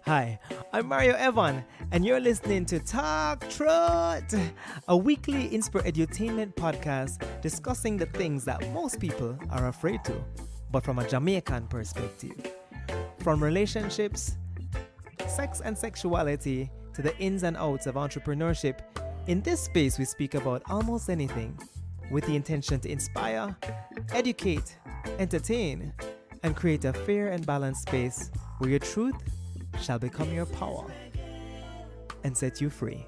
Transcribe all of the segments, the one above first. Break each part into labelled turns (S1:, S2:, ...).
S1: Hi, I'm Mario Evon, and you're listening to Talk Truth, a weekly edutainment podcast discussing the things that most people are afraid to, but from a Jamaican perspective. From relationships, sex and sexuality, to the ins and outs of entrepreneurship, in this space we speak about almost anything with the intention to inspire, educate, entertain, and create a fair and balanced space where your truth shall become your power and set you free.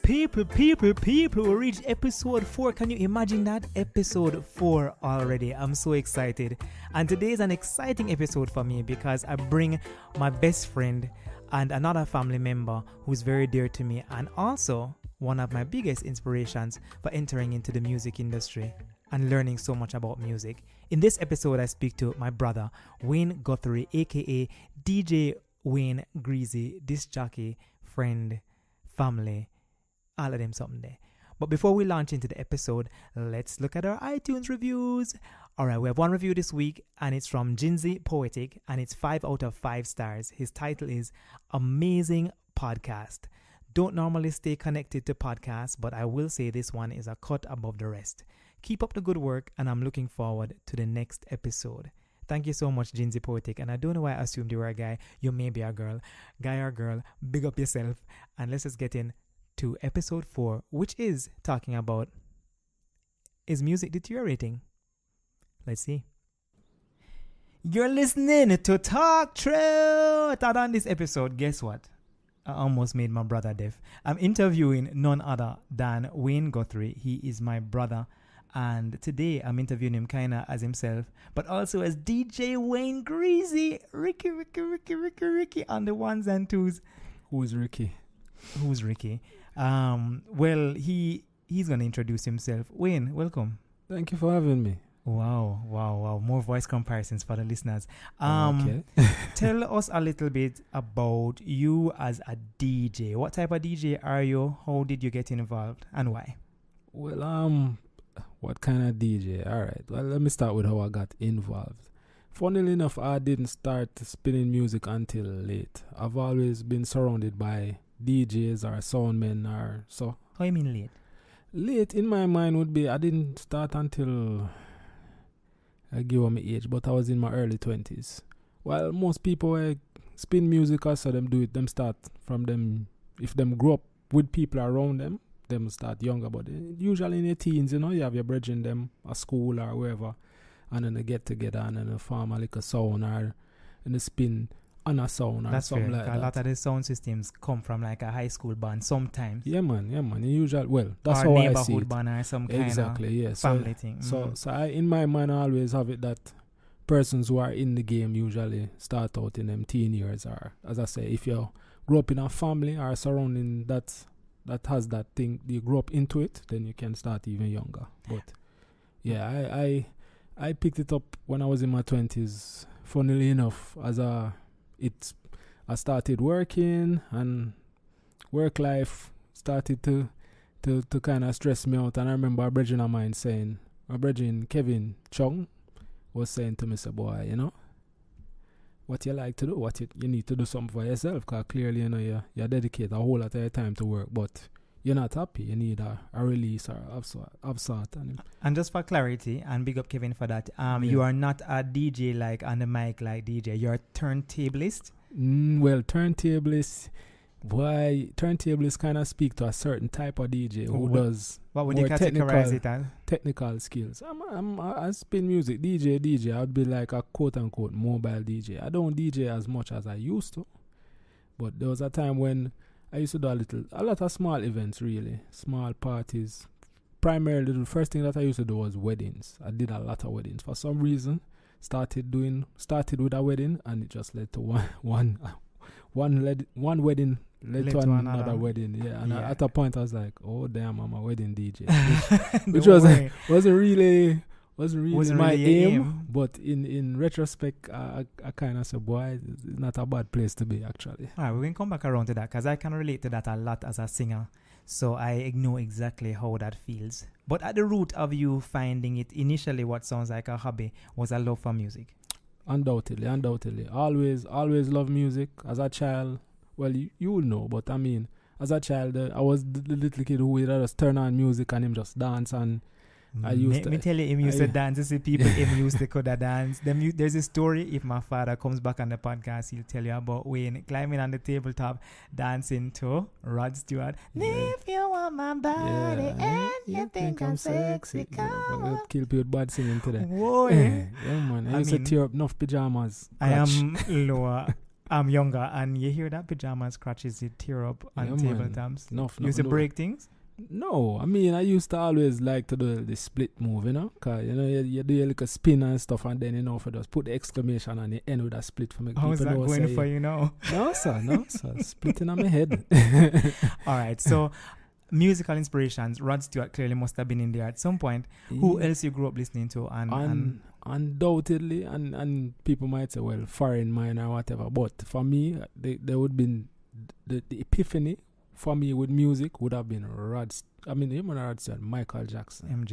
S1: People, we reached episode 4. Can you imagine that? Episode 4 already. I'm so excited. And today is an exciting episode for me because I bring my best friend and another family member who's very dear to me, and also one of my biggest inspirations for entering into the music industry and learning so much about music. In this episode, I speak to my brother, Wayne Guthrie, aka DJ Wayne Greezy, disc jockey, friend, family, all of them something there. But before we launch into the episode, let's look at our iTunes reviews. Alright, we have one review this week, and it's from Jinzy Poetic, and it's 5 out of 5 stars. His title is Amazing Podcast. Don't normally stay connected to podcasts, but I will say this one is a cut above the rest. Keep up the good work, and I'm looking forward to the next episode. Thank you so much, Jinzy Poetic. And I don't know why I assumed you were a guy. You may be a girl. Guy or girl, big up yourself. And let's just get into episode 4, which is talking about, is music deteriorating? Let's see. You're listening to Talk Truth. And on this episode, guess what? I almost made my brother deaf. I'm interviewing none other than Wayne Guthrie. He is my brother. And today I'm interviewing him kind of as himself, but also as DJ Wayne Greezy. Ricky on the ones and twos.
S2: Who's Ricky?
S1: Well, he's going to introduce himself. Wayne, welcome.
S2: Thank you for having me.
S1: Wow. More voice comparisons for the listeners.
S2: Okay.
S1: Tell us a little bit about you as a DJ. What type of DJ are you? How did you get involved and why?
S2: Well, what kind of DJ? All right. Well, let me start with how I got involved. Funnily enough, I didn't start spinning music until late. I've always been surrounded by DJs or soundmen or so.
S1: How you mean late?
S2: Late in my mind would be I didn't start until I give them my age, but I was in my early 20s. While most people spin music, I saw them do it. Them start from them. If them grow up with people around them start younger, but usually in your teens, you have your brethren them at school or wherever, and then they get together and then they form a little sound or and they spin on a sound or
S1: that's
S2: something
S1: fair.
S2: like that.
S1: A lot of the sound systems come from like a high school band sometimes.
S2: Yeah, man. Usually, well, that's
S1: or
S2: how I see
S1: neighborhood
S2: it.
S1: band or some kind
S2: Exactly,
S1: of family thing.
S2: So I, in my mind, I always have it that persons who are in the game usually start out in them teen years, or as I say, if you grow up in a family or surrounding that has that thing, you grow up into it, then you can start even younger. But yeah, I picked it up when I was in my 20s. Funnily enough, I started working, and work life started to kind of stress me out. And I remember a brethren of mine saying, my brethren Kevin Chung was saying to me, "Say, boy, what you like to do, what you need to do something for yourself, because clearly, you dedicate a whole lot of your time to work, but you're not happy. You need a release or of sort.
S1: And just for clarity, and big up Kevin for that, you are not a DJ like on the mic like DJ. You're a turntablist.
S2: Well, turntablists kind of speak to a certain type of DJ who does.
S1: What would you categorize it as?
S2: Technical skills. I spin music. DJ. I'd be like a quote unquote mobile DJ. I don't DJ as much as I used to, but there was a time when I used to do a lot of small events, really small parties. Primarily, the first thing that I used to do was weddings. I did a lot of weddings for some reason. Started with a wedding, and it just led to one wedding led to another wedding. Yeah, and at a point I was like, oh damn, I'm a wedding DJ, which wasn't really my aim. But in retrospect, I kind of said, boy, it's not a bad place to be actually.
S1: All right, we're going to come back around to that because I can relate to that a lot as a singer. So I know exactly how that feels. But at the root of you finding it initially what sounds like a hobby was a love for music.
S2: Undoubtedly. Always love music. As a child, well, you will know, but I mean, as a child, I was the little kid who would just turn on music and him just dance, and I used
S1: me tell you, him used to dance. You see people him used to could dance. There's a story. If my father comes back on the podcast, he'll tell you about Wayne climbing on the tabletop, dancing to Rod Stewart. If you want my body and you think I'm sexy, come
S2: kill people with bad singing today.
S1: Whoa,
S2: yeah, man. I used to tear up enough pajamas.
S1: I am lower. I'm younger, and you hear that pajamas scratches, you tear up on tabletops. You used to break things.
S2: No, I mean, I used to always like to do the split move, you know, because, you know, you do a little spin and stuff, and then, you know, for just put the exclamation on the end with a split for me.
S1: How's that going for you now?
S2: No, sir, splitting on my head.
S1: All right, so musical inspirations, Rod Stewart clearly must have been in there at some point. Yeah. Who else you grew up listening to? And
S2: undoubtedly, and people might say, well, foreign mine or whatever, but for me, there would be the epiphany. For me, with music, would have been Rod Stewart, Michael Jackson,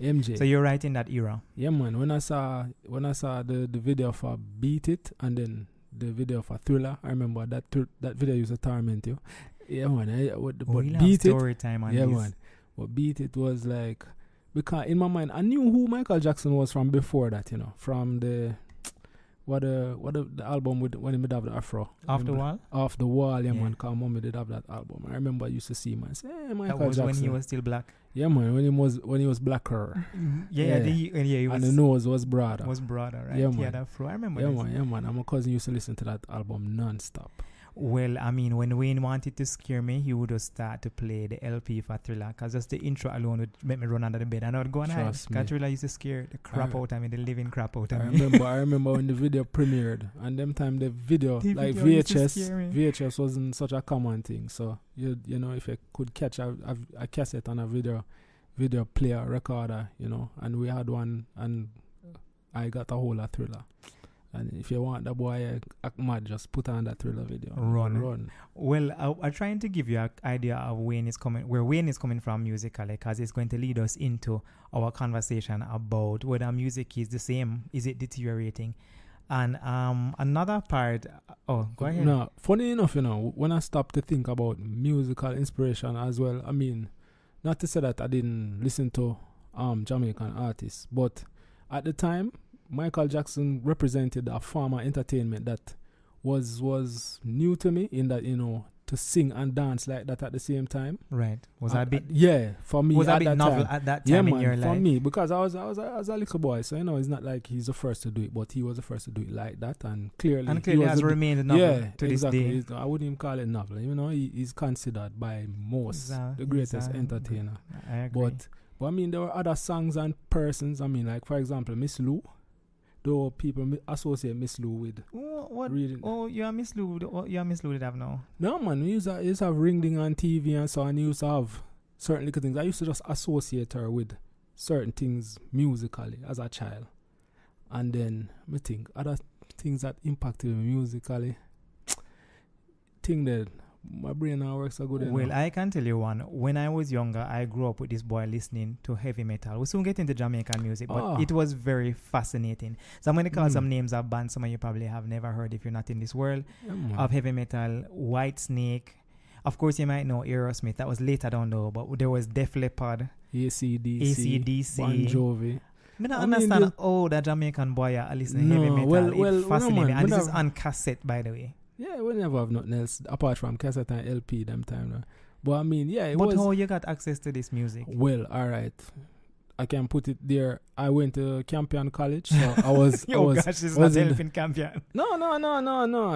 S2: MJ.
S1: So you're right in that era.
S2: Yeah, man. When I saw the video for Beat It and then the video for Thriller, I remember that video used to torment you. Yeah, man. But Beat It,
S1: story time on
S2: yeah,
S1: this.
S2: man. But Beat It was like, because in my mind I knew who Michael Jackson was from before that, you know, from the the album with when he did have the afro.
S1: Off the Wall?
S2: Off the Wall, yeah. Man. Cause Mommy did have that album. I remember I used to see him and say, hey, Michael
S1: that was
S2: Jackson.
S1: when he was still black.
S2: Yeah, man. When he was blacker.
S1: Yeah. He was,
S2: and the nose was broader.
S1: Right?
S2: Yeah,
S1: he
S2: man.
S1: had afro. I remember.
S2: Yeah, man. And my cousin used to listen to that album non-stop.
S1: Well, I mean, when Wayne wanted to scare me, he would just start to play the LP for Thriller, because just the intro alone would make me run under the bed and I would go and hide. Because Thriller used to scare the crap out of me, the living crap out of me.
S2: I remember when the video premiered, and them time the video like VHS wasn't such a common thing. So you know, if you could catch a cassette on a video player recorder, you know, and we had one, and I got a whole of Thriller. And if you want the boy act mad, just put on that Thriller video. Run.
S1: Well, I'm trying to give you an idea of where Wayne is coming from musically, because it's going to lead us into our conversation about whether music is the same, is it deteriorating? And another part, go ahead.
S2: No, funny enough, you know, when I stopped to think about musical inspiration as well, I mean, not to say that I didn't listen to Jamaican artists, but at the time, Michael Jackson represented a form of entertainment that was new to me, in that, you know, to sing and dance like that at the same time.
S1: Right. Was that a bit?
S2: Yeah, for me.
S1: Was that a bit novel at that time in your life?
S2: For me, because I was a little boy, so, you know, it's not like he's the first to do it, but he was the first to do it like that, and clearly
S1: has remained novel to this day.
S2: I wouldn't even call it novel. You know, he's considered by most the greatest entertainer.
S1: I agree.
S2: But I mean, there were other songs and persons. I mean, like, for example, Miss Lou. Though people associate Miss Lou with reading.
S1: Oh, you're Miss Lou. You're Miss Lou did have now.
S2: No, man. We used to have Ring Ding on TV and so on. Used to have certain little things. I used to just associate her with certain things musically as a child. And then I think other things that impacted me musically. Think that my brain now works so good.
S1: Well, I can tell you one. When I was younger, I grew up with this boy listening to heavy metal. We soon get into Jamaican music, but it was very fascinating. So I'm going to call some names of bands some of you probably have never heard if you're not in this world of heavy metal. White Snake. Of course, you might know Aerosmith. That was later down though, but there was Def Leppard.
S2: AC/DC. Bon Jovi.
S1: I don't understand that Jamaican boy are listening to heavy metal. It fascinates me. And this is on cassette, by the way.
S2: Yeah, we never have nothing else apart from cassette and LP them time. No? But I mean, yeah,
S1: But how you got access to this music?
S2: Well, all right. I can put it there. I went to Campion College, so I was...
S1: gosh, it's not helping Campion.
S2: No.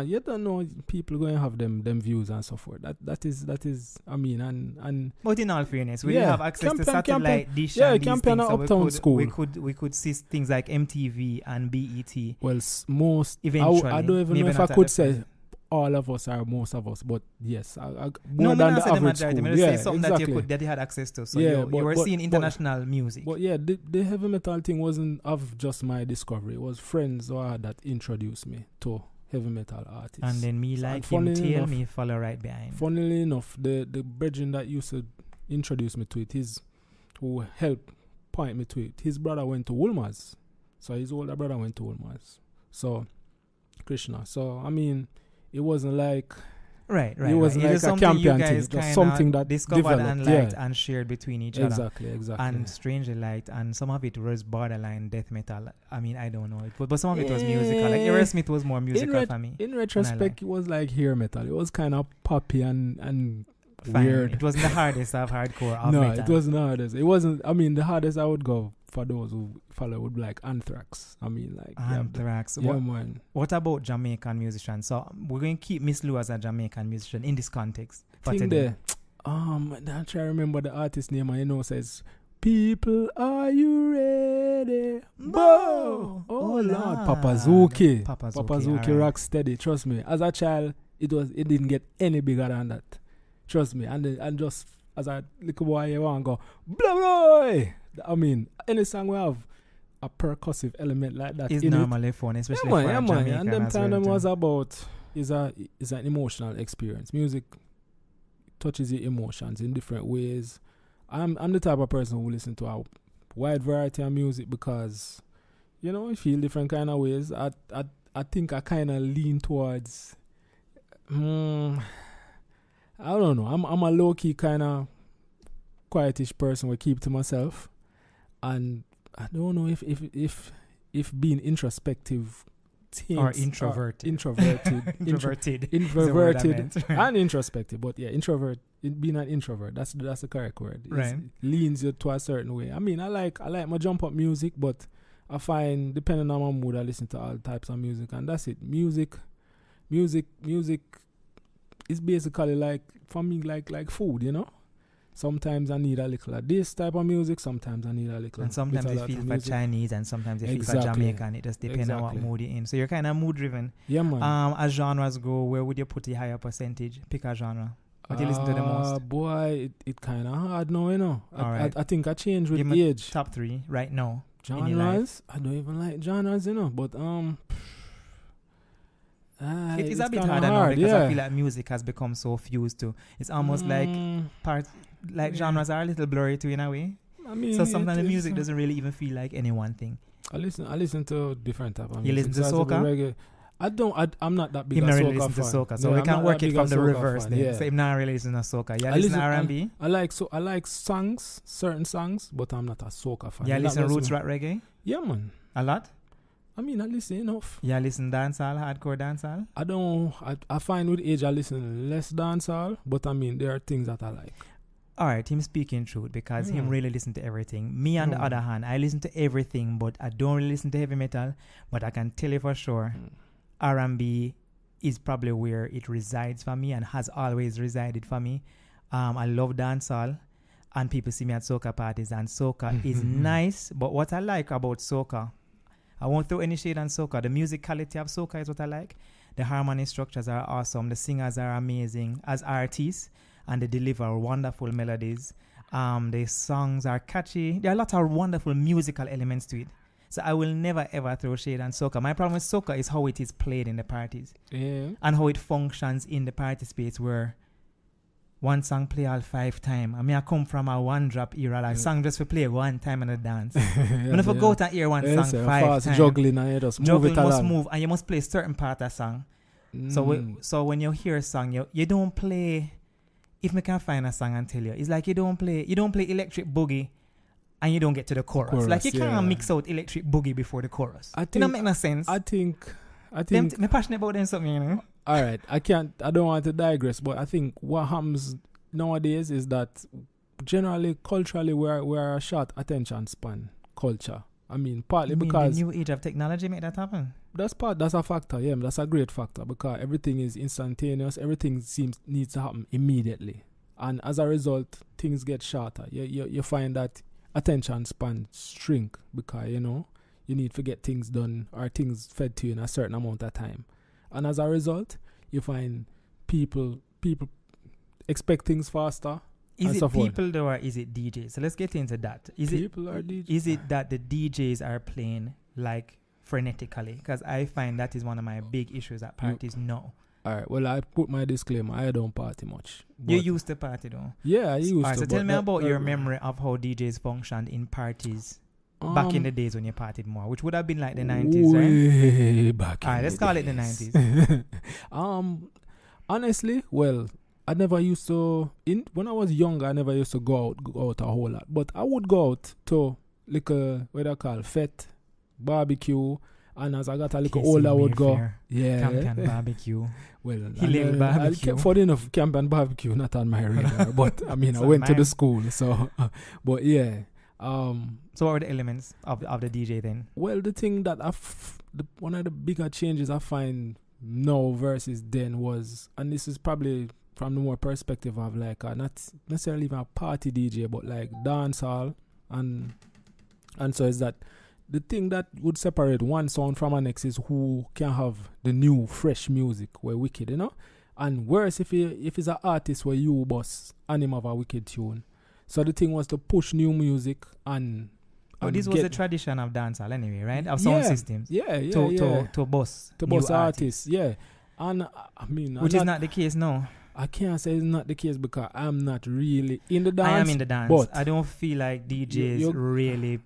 S2: You don't know people going to have them views and so forth. That is, I mean, and...
S1: But in all fairness, we didn't have access to satellite dish
S2: and
S1: these
S2: Campion
S1: things, so
S2: Uptown School.
S1: We could see things like MTV and BET.
S2: Well, most...
S1: Eventually.
S2: I don't even know if I could say... all of us or most of us, but yes, more than the average school.
S1: Yeah, say something exactly. that you had access to. So you were seeing international music.
S2: But yeah, the heavy metal thing wasn't of just my discovery. It was friends that introduced me to heavy metal artists.
S1: And then me follow right behind.
S2: Funnily enough, the brethren that used to introduce me to it, who helped point me to it, his brother went to Wolmer's. So his older brother went to Wolmer's. So Krishna. So I mean, it wasn't like
S1: Right.
S2: it wasn't
S1: It
S2: like
S1: is
S2: a
S1: something you
S2: champion thing.
S1: guys
S2: It was
S1: kinda
S2: something that
S1: discovered
S2: developed.
S1: and
S2: Yeah.
S1: liked and shared between each other.
S2: Exactly.
S1: And strangely liked, and some of it was borderline death metal. I mean, I don't know it, but some of it was musical. Like Aerosmith was more musical for me.
S2: In retrospect, it was like hair metal. It was kind of poppy and
S1: Fine.
S2: weird.
S1: It wasn't the hardest of hardcore of
S2: No,
S1: metal.
S2: it wasn't the hardest. It wasn't. I mean, the hardest I would go for those who follow would be like Anthrax. I mean, like
S1: Anthrax.
S2: Yeah, man.
S1: What about Jamaican musicians? So we're going to keep Miss Lou as a Jamaican musician in this context. For
S2: Thing
S1: today.
S2: there. I'm trying to remember the artist name. I know says, "People, are you ready?"
S1: Bo!
S2: Oh Lord, Papa Zuki.
S1: Papa
S2: Zuki
S1: alright.
S2: rock steady. Trust me. As a child, it didn't get any bigger than that. Trust me. And just as a little boy, you want to go, blah blah. I mean, any song we have a percussive element like that
S1: It's
S2: in
S1: normally fun, especially for
S2: man.
S1: Jamaican
S2: And them
S1: as
S2: time
S1: well,
S2: them
S1: too.
S2: was about is an emotional experience. Music touches your emotions in different ways. I'm the type of person who listen to a wide variety of music because I feel different kind of ways. I think I kind of lean towards I don't know. I'm a low key kind of quietish person. We keep to myself, and I don't know if being introspective
S1: Or introverted.
S2: introverted and introspective. But yeah, being an introvert, that's the correct word.
S1: Right.
S2: It leans you to a certain way. I mean, I like my jump up music, but I find depending on my mood, I listen to all types of music, and that's it. Music is basically like for me like food, Sometimes I need a little of this type of music. Sometimes I need a little.
S1: And sometimes
S2: bit
S1: you
S2: of
S1: feel
S2: that
S1: for
S2: music.
S1: Chinese, and sometimes you feel for
S2: Exactly.
S1: Jamaican. It just depends on what mood you're in. So you're kind of mood driven.
S2: Yeah, man.
S1: As genres go, where would you put the higher percentage? Pick a genre. What do you listen to the most?
S2: Boy, it kind of hard now,
S1: Alright.
S2: I think I change with
S1: Give me
S2: age.
S1: top 3 right now. in your life.
S2: Genres? I don't even like genres, but
S1: It is a
S2: it's
S1: bit
S2: kinda
S1: harder now
S2: hard,
S1: because
S2: yeah.
S1: I feel like music has become so fused to. It's almost like genres are a little blurry too in a way.
S2: I mean,
S1: So sometimes the music doesn't really even feel like any one thing.
S2: I listen to different type of
S1: You
S2: music.
S1: listen to
S2: So I
S1: soca?
S2: reggae. I'm not that big
S1: Him
S2: a
S1: not
S2: soca
S1: really listen to
S2: fan.
S1: soca, so
S2: Yeah,
S1: we
S2: I'm
S1: can
S2: not
S1: work
S2: that
S1: it
S2: big
S1: from
S2: a
S1: the
S2: soca
S1: reverse
S2: fan,
S1: then.
S2: yeah.
S1: So him not really listen to soca. You
S2: I
S1: listen to R&B?
S2: I like songs, certain songs, but I'm not a soca fan.
S1: You
S2: That
S1: listen
S2: was
S1: roots
S2: me.
S1: rap reggae?
S2: Yeah, man.
S1: A lot?
S2: I mean, I listen enough.
S1: You listen dancehall, hardcore dancehall?
S2: I find with age I listen less dancehall, but I mean, there are things that I like.
S1: Alright, him speaking truth because him really listen to everything. Me on the other hand, I listen to everything, but I don't really listen to heavy metal. But I can tell you for sure, R&B is probably where it resides for me and has always resided for me. I love dancehall, and people see me at soca parties, and soca is nice. But what I like about soca, I won't throw any shade on soca. The musicality of soca is what I like. The harmony structures are awesome. The singers are amazing as artists, and they deliver wonderful melodies. The songs are catchy. There are a lot of wonderful musical elements to it. So I will never ever throw shade on soca. My problem with soca is how it is played in the parties.
S2: Yeah.
S1: And how it functions in the party space where one song play all 5 times. I mean, I come from a one-drop era. Like, song just for play one time in a dance. When if I go to hear one song 5 times,
S2: juggling and you just move
S1: juggle
S2: it
S1: must
S2: along.
S1: move, and you must play certain part of song. So when you hear a song, you don't play. If me can find a song and tell you, it's like you don't play Electric Boogie, and you don't get to the chorus. Like you can't mix out Electric Boogie before the chorus. It don't make no sense.
S2: I think.
S1: I'm passionate about them something,
S2: All right, I don't want to digress, but I think what happens nowadays is that generally, culturally, we're a short attention span culture. I mean, partly because
S1: the new age of technology make that happen.
S2: That's a factor. Yeah, that's a great factor because everything is instantaneous. Everything needs to happen immediately, and as a result, things get shorter. You find that attention span shrink because you need to get things done or things fed to you in a certain amount of time. And as a result, you find people expect things faster.
S1: Is it people though, or is it DJs? So let's get into that.
S2: People are DJs.
S1: Is it that the DJs are playing like frenetically? Because I find that is one of my big issues at parties now.
S2: Alright, well, I put my disclaimer. I don't party much.
S1: You used to party though?
S2: Yeah, I used to.
S1: So tell me about your memory of how DJs functioned in parties back in the days when you partied more, which would have been like the 90s, right?
S2: Way back.
S1: All right, let's call it the 90s.
S2: Honestly, well, I never used to. When I was younger, I never used to go out a whole lot. But I would go out to like what I call fete, barbecue, and as I got a little older, I would go. Yeah,
S1: camp and barbecue.
S2: Well,
S1: barbecue.
S2: Funny enough, camp and barbecue not on my radar. But I mean, I went to the school, so. But yeah.
S1: So what were the elements of the DJ then?
S2: Well, the thing that one of the bigger changes I find now versus then was, and this is probably from the more perspective of like not necessarily even a party DJ, but like dancehall, and so is that the thing that would separate one sound from the next is who can have the new fresh music where wicked, you know, and worse if it's an artist where you boss and him have a wicked tune. So the thing was to push new music and
S1: this was the tradition of dancehall anyway, right? Of sound systems. To boss artists.
S2: Yeah. And I mean,
S1: which is not the case now.
S2: I can't say it's not the case because I'm not really in the dance.
S1: I am in the dance, but I don't feel like DJs really.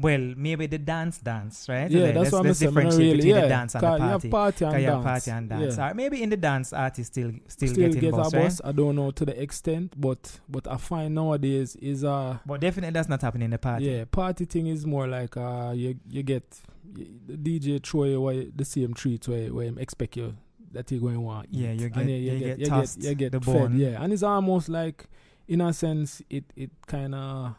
S1: Well, maybe the dance, right?
S2: Yeah,
S1: so
S2: that's what I'm saying.
S1: Differentiate between the dance and the party.
S2: You have party and dance.
S1: Yeah. Maybe in the dance, artists still
S2: get
S1: boss,
S2: a
S1: right?
S2: boss. I don't know to the extent, but I find nowadays is
S1: But definitely that's not happening in the party.
S2: Yeah, party thing is more like you get the DJ throw you away the same treats where you expect you that you're going to want.
S1: Yeah, you get tossed
S2: you get
S1: the
S2: fed,
S1: bone.
S2: yeah, and it's almost like in a sense it kind of.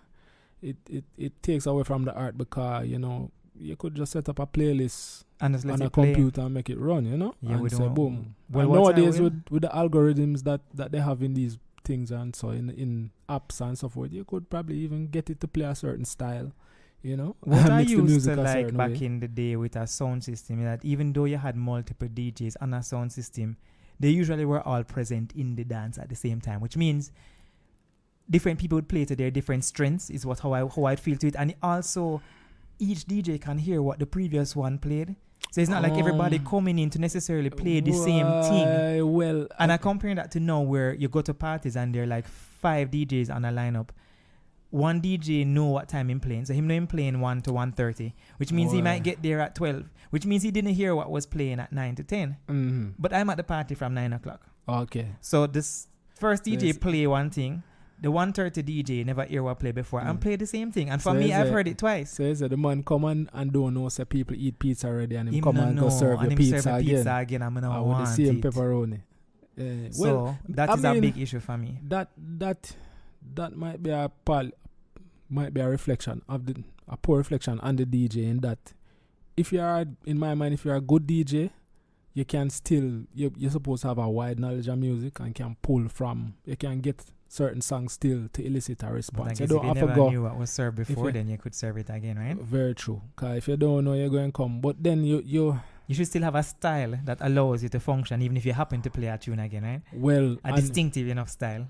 S2: It takes away from the art because, you know, you could just set up a playlist on a computer and make it run, you know?
S1: Yeah,
S2: and say boom.
S1: Well,
S2: nowadays with the algorithms that they have in these things and so in apps and so forth, you could probably even get it to play a certain style, you know?
S1: What I used to like back in the day with a sound system is that even though you had multiple DJs on a sound system, they usually were all present in the dance at the same time, which means different people would play to their different strengths is how I'd feel to it. And also, each DJ can hear what the previous one played. So it's not like everybody coming in to necessarily play the same thing.
S2: Well,
S1: and I compare that to now where you go to parties and there are like 5 DJs on a lineup. One DJ know what time he's playing. So him know him playing 1 to 1:30, which means he might get there at 12, which means he didn't hear what was playing at 9 to 10.
S2: Mm-hmm.
S1: But I'm at the party from 9 o'clock.
S2: Okay.
S1: So this first DJ play one thing. The 1:30 DJ never hear what play before and play the same thing. And for me, I've heard it twice.
S2: So the man come on and don't know say people eat pizza already and him come and go serve your pizza again.
S1: I'm gonna
S2: with
S1: want
S2: the same
S1: it.
S2: pepperoni.
S1: So that is a big issue for me.
S2: That might be a reflection of a poor reflection on the DJ in that if you are, in my mind, if you're a good DJ, you can still you're supposed to have a wide knowledge of music and can pull from, you can get certain songs still to elicit a response.
S1: You don't have to go. Knew what was served before, then you could serve it again, right?
S2: Very true. Because if you don't know, you're going to come. But then you
S1: should still have a style that allows you to function, even if you happen to play a tune again, right?
S2: Well,
S1: a distinctive enough style.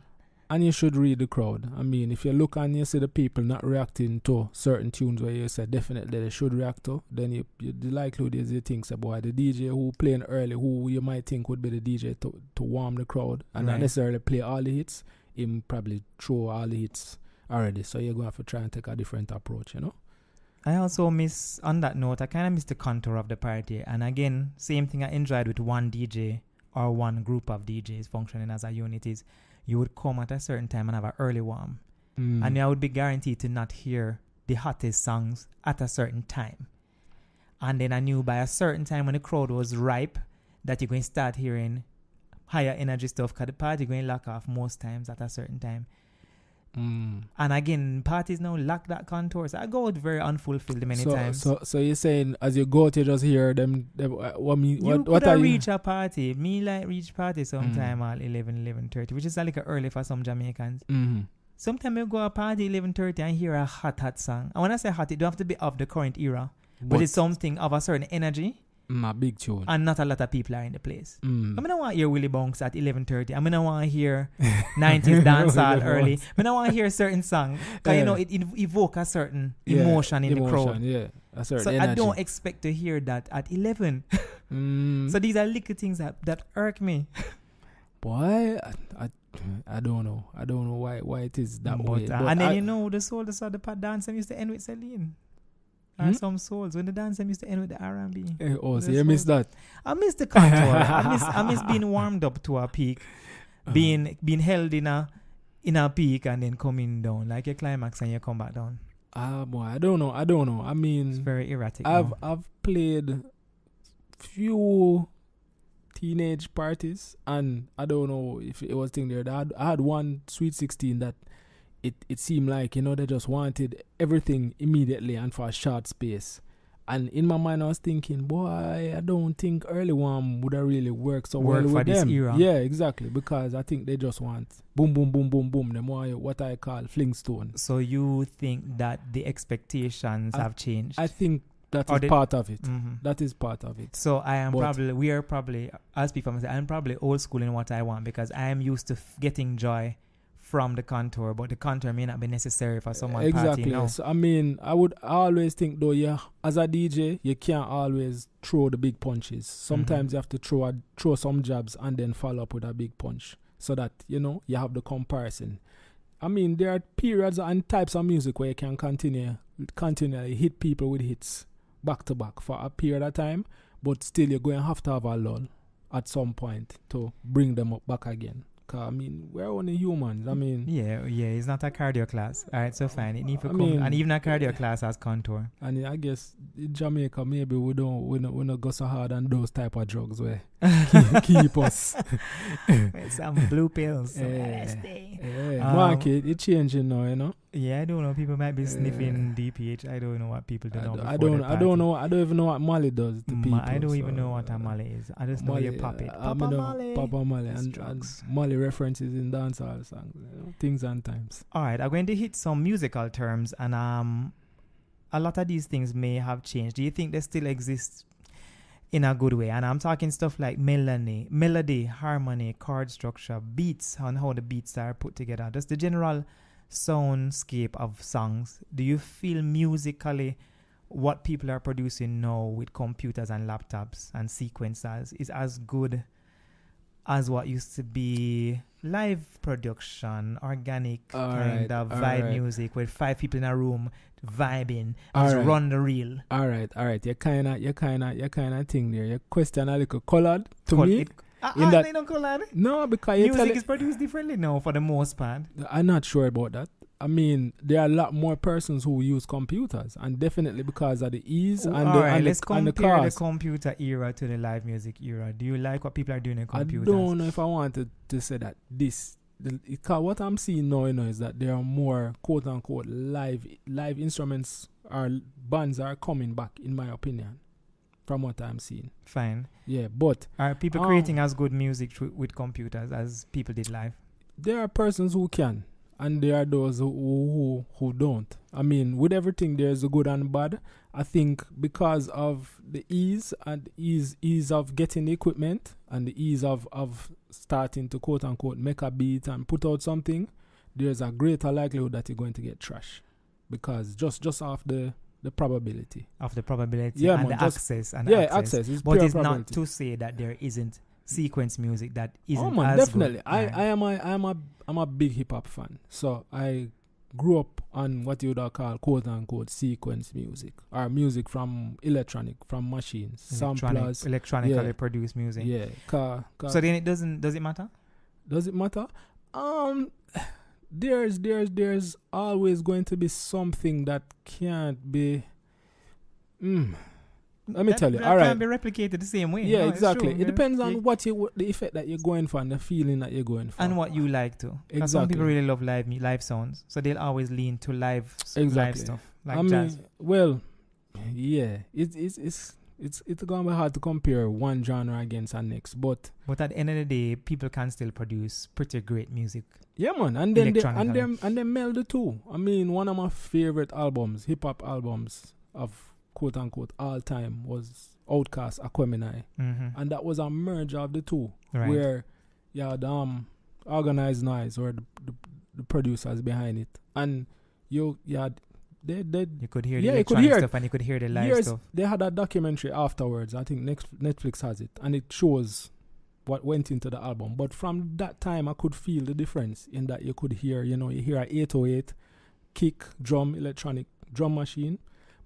S2: And you should read the crowd. I mean, if you look and you see the people not reacting to certain tunes where you say definitely they should react to, then the likelihood is you think about the DJ who playing early, who you might think would be the DJ to warm the crowd and not necessarily play all the hits, him probably throw all the hits already. So you're going to have to try and take a different approach, you know?
S1: I also on that note, I kind of miss the contour of the party. And again, same thing I enjoyed with one DJ or one group of DJs functioning as a unit is you would come at a certain time and have an early warm. And I would be guaranteed to not hear the hottest songs at a certain time. And then I knew by a certain time when the crowd was ripe that you're going to start hearing higher energy stuff because the party going to lock off most times at a certain time. And again, parties now lack that contour. So I go out very unfulfilled many times.
S2: So you're saying as you go out, you just hear them what
S1: are you? Reach a party. Me like reach party sometime at 11:30, which is like early for some Jamaicans. Sometimes you go a party 11:30 and hear a hot song. And when I say hot, it don't have to be of the current era, but it's something of a certain energy.
S2: A big tune.
S1: And not a lot of people are in the place. I mean, I want to hear Willie Bonks at 11:30. I mean, I want to hear 90s dancehall early. I mean, I want to hear certain songs. Because, you know, it evoke a certain emotion in the crowd.
S2: Yeah, a certain
S1: so
S2: energy.
S1: I don't expect to hear that at 11. So these are little things that irk me.
S2: Boy, I don't know. I don't know why it is that way.
S1: And then, you know, the soul, the part dancing used to end with Celine. Or some souls when the dance used to end with the R&B.
S2: So you miss that?
S1: I miss the contour. I miss being warmed up to a peak, being held in a peak and then coming down like a climax and you come back down.
S2: Boy, I don't know. I mean,
S1: it's very erratic.
S2: I've played few teenage parties and I don't know if it was thing there. I had one Sweet 16 that it seemed like, they just wanted everything immediately and for a short space. And in my mind I was thinking, boy, I don't think early one would have really worked so well with
S1: this
S2: them.
S1: Era.
S2: Yeah, exactly. Because I think they just want boom, boom, boom, boom, boom. Them what I call flingstone.
S1: So you think that the expectations have changed?
S2: I think that is part of it.
S1: Mm-hmm.
S2: That is part of it.
S1: So we are probably, I'll speak for myself, I'm probably old school in what I want because I am used to getting joy from the contour, but the contour may not be necessary for someone
S2: exactly.
S1: partying.
S2: So, I mean, I always think though, as a DJ, you can't always throw the big punches. Sometimes you have to throw some jabs and then follow up with a big punch so that, you have the comparison. I mean, there are periods and types of music where you can continually hit people with hits back to back for a period of time, but still you're going to have a lull at some point to bring them up back again. I mean, we're only humans. I mean,
S1: yeah, it's not a cardio class. All right, so fine. It need to come, and even a cardio class has contour.
S2: And I guess in Jamaica, maybe we don't go so hard on those type of drugs where keep us.
S1: Some blue pills, some LSD.
S2: Market, it's changing now,
S1: Yeah, I don't know. People might be sniffing DPH. I don't know what people do now.
S2: I don't know. I don't even know what Molly does to people.
S1: I don't even know what a Molly is. I just know you pop it. Papa Molly.
S2: And Molly references in dancehall songs, things and times.
S1: All right, I'm going to hit some musical terms, and a lot of these things may have changed. Do you think they still exist in a good way? And I'm talking stuff like melody, harmony, chord structure, beats, and how the beats are put together. Just the general soundscape of songs. Do you feel musically what people are producing now with computers and laptops and sequencers is as good as what used to be live production, organic kind of vibe music with 5 people in a room vibing, just run the reel? All right.
S2: You kinda thing there. Your question a little colored to me.
S1: They don't colored.
S2: No, because
S1: music is produced differently now for the most part.
S2: I'm not sure about that. I mean, there are a lot more persons who use computers, and definitely because of the ease
S1: let's compare the computer era to the live music era. Do you like what people are doing in computers?
S2: I don't know if I wanted to say that because what I'm seeing now, is that there are more quote unquote live instruments or bands are coming back, in my opinion, from what I'm seeing.
S1: Fine.
S2: Yeah, but
S1: are people creating as good music with computers as people did live?
S2: There are persons who can. And there are those who don't. I mean, with everything, there's a good and bad. I think because of the ease of getting the equipment and the ease of starting to quote unquote make a beat and put out something, there's a greater likelihood that you're going to get trash, because just off the probability.
S1: Of the probability
S2: and
S1: the access.
S2: Access.
S1: But it's not to say that there isn't sequence music that isn't as
S2: definitely
S1: good.
S2: I'm a big hip hop fan, so I grew up on what you would call quote unquote sequence music, or music from machines, samplers,
S1: electronically produced music. So then does it matter?
S2: Does it matter? There's always going to be something that can't be let me tell you. All right.
S1: Can't be replicated the same way.
S2: Yeah, exactly. It depends on what the effect that you're going for and the feeling that you're going for,
S1: and what you like to. Because some people really love live sounds, so they'll always lean to live stuff like jazz.
S2: It's gonna be hard to compare one genre against the next, but
S1: at the end of the day, people can still produce pretty great music.
S2: Yeah, man, and then they meld the two. I mean, one of my favorite albums, hip hop albums of quote unquote all time, was Outkast Aquemini, and that was a merge of the two, where the Organized Noise or the producers behind it, and you could hear the electronic stuff and you could hear the live stuff. They had a documentary afterwards. I think Netflix has it, and it shows what went into the album. But from that time, I could feel the difference in that you could hear, you hear a 808 kick drum, electronic drum machine.